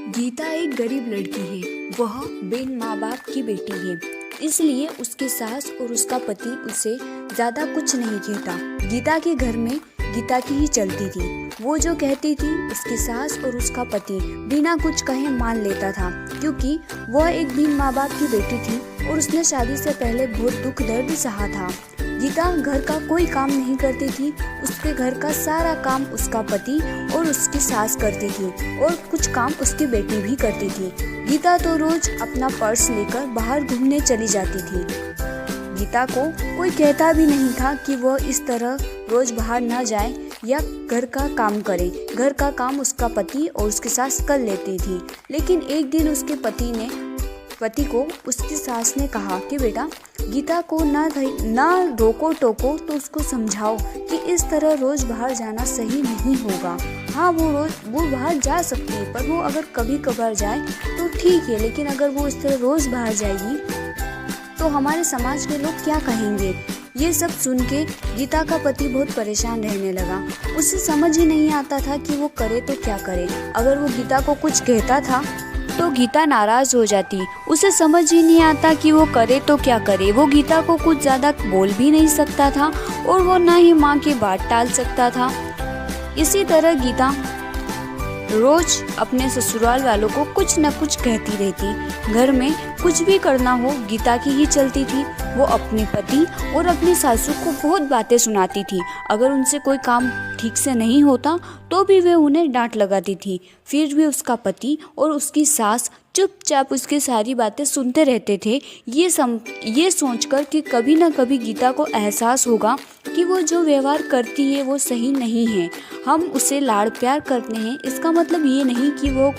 गीता एक गरीब लड़की है। वह बिन माँ बाप की बेटी है, इसलिए उसके सास और उसका पति उसे ज्यादा कुछ नहीं कहता। गीता के घर में गीता की ही चलती थी। वो जो कहती थी उसकी सास और उसका पति बिना कुछ कहे मान लेता था, क्योंकि वह एक बिन माँ बाप की बेटी थी और उसने शादी से पहले बहुत दुख दर्द सहा था। गीता घर का कोई काम नहीं करती थी। उसके घर का सारा काम उसका पति और उसकी सास करती थी और कुछ काम उसकी बेटी भी करती थी। गीता तो रोज अपना पर्स लेकर बाहर घूमने चली जाती थी। गीता को कोई कहता भी नहीं था कि वह इस तरह रोज बाहर न जाए या घर का काम करे। घर का काम उसका पति और उसकी सास कर लेती थी। लेकिन एक दिन उसके पति को उसकी सास ने कहा कि बेटा, गीता को ना रोको टोको तो उसको समझाओ कि इस तरह रोज बाहर जाना सही नहीं होगा। हाँ, वो बाहर जा सकती है, पर वो अगर कभी कभार जाए तो ठीक है, लेकिन अगर वो इस तरह रोज बाहर जाएगी तो हमारे समाज के लोग क्या कहेंगे। ये सब सुन के गीता का पति बहुत परेशान रहने लगा। उसे समझ ही नहीं आता था कि वो करे तो क्या करे। अगर वो गीता को कुछ कहता था तो गीता नाराज हो जाती। उसे समझ ही नहीं आता कि वो करे तो क्या करे। वो गीता को कुछ ज्यादा बोल भी नहीं सकता था और वो ना ही माँ की बात टाल सकता था। इसी तरह गीता रोज अपने ससुराल वालों को कुछ न कुछ कहती रहती। घर में कुछ भी करना हो गीता की ही चलती थी। वो अपने पति और अपनी सासू को बहुत बातें सुनाती थी। अगर उनसे कोई काम ठीक से नहीं होता तो भी वे उन्हें डांट लगाती थी। फिर भी उसका पति और उसकी सास चुपचाप उसकी सारी बातें सुनते रहते थे, ये सोचकर कि कभी न कभी गीता को एहसास होगा कि वो जो व्यवहार करती है वो सही नहीं है। हम उसे लाड़ प्यार करते हैं, इसका मतलब ये नहीं कि वो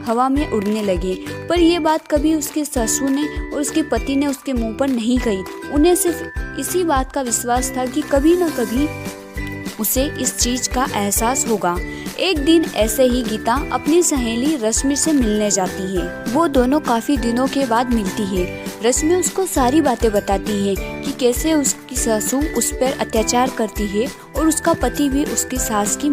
हवा में उड़ने लगे। पर यह बात कभी उसके ससुर ने और उसके पति ने उसके मुंह पर नहीं कही। उन्हें सिर्फ इसी बात का विश्वास था कि कभी न कभी उसे इस चीज का एहसास होगा। एक दिन ऐसे ही गीता अपनी सहेली रश्मि से मिलने जाती है। वो दोनों काफी दिनों के बाद मिलती है। रश्मि उसको सारी बातें बताती है कि कैसे उसकी सासू उस पर अत्याचार करती है और उसका पति भी उसकी सास की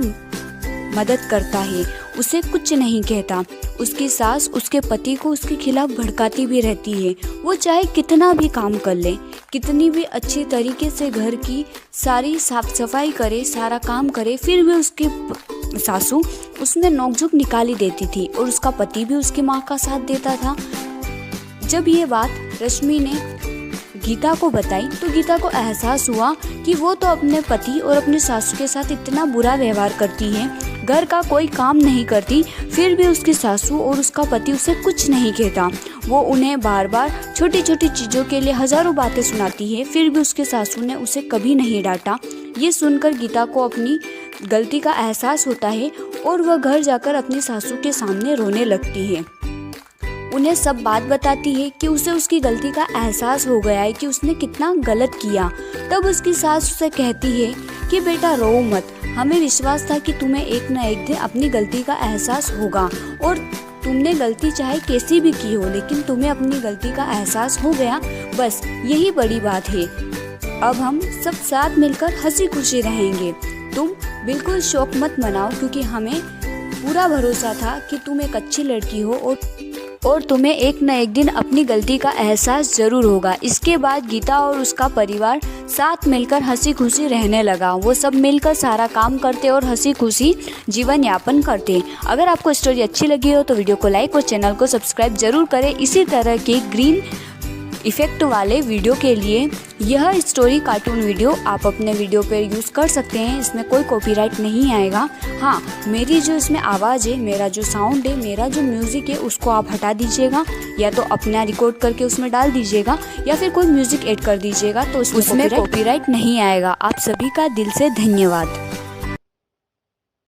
मदद करता है, उसे कुछ नहीं कहता। उसकी सास उसके पति को उसके खिलाफ भड़काती भी रहती है। वो चाहे कितना भी काम कर ले, कितनी भी अच्छी तरीके से घर की सारी साफ सफाई करे, सारा काम करे, फिर भी उसकी सासू उसमें नोकझोंक निकाली देती थी और उसका पति भी उसकी माँ का साथ देता था। जब ये बात रश्मि ने गीता को बताई तो गीता को एहसास हुआ कि वो तो अपने पति और अपने सासू के साथ इतना बुरा व्यवहार करती है, घर का कोई काम नहीं करती, फिर भी उसकी सासू और उसका पति उसे कुछ नहीं कहता। वो उन्हें बार बार छोटी छोटी चीज़ों के लिए हजारों बातें सुनाती है, फिर भी उसके सासू ने उसे कभी नहीं डांटा। ये सुनकर गीता को अपनी गलती का एहसास होता है और वह घर जाकर अपनी सासू के सामने रोने लगती है। उन्हें सब बात बताती है कि उसे उसकी गलती का एहसास हो गया है कि उसने कितना गलत किया। तब उसकी सास उसे कहती है कि बेटा रो मत, हमें विश्वास था कि तुम्हें एक न एक दिन अपनी गलती का एहसास होगा और तुमने गलती चाहे कैसी भी की हो, लेकिन तुम्हें अपनी गलती का एहसास हो गया, बस यही बड़ी बात है। अब हम सब साथ मिलकर हंसी खुशी रहेंगे। तुम बिल्कुल शौक मत मनाओ, क्योंकि हमें पूरा भरोसा था कि तुम एक अच्छी लड़की हो और तुम्हें एक न एक दिन अपनी गलती का एहसास जरूर होगा। इसके बाद गीता और उसका परिवार साथ मिलकर हंसी खुशी रहने लगा। वो सब मिलकर सारा काम करते और हंसी खुशी जीवन यापन करते। अगर आपको स्टोरी अच्छी लगी हो तो वीडियो को लाइक और चैनल को सब्सक्राइब जरूर करें। इसी तरह के ग्रीन इफेक्ट वाले वीडियो के लिए यह स्टोरी कार्टून वीडियो आप अपने वीडियो पर यूज़ कर सकते हैं। इसमें कोई कॉपीराइट नहीं आएगा। हाँ, मेरी जो इसमें आवाज़ है, मेरा जो साउंड है, मेरा जो म्यूज़िक है, उसको आप हटा दीजिएगा, या तो अपना रिकॉर्ड करके उसमें डाल दीजिएगा या फिर कोई म्यूज़िक ऐड कर दीजिएगा, तो उसमें कॉपीराइट नहीं आएगा। आप सभी का दिल से धन्यवाद।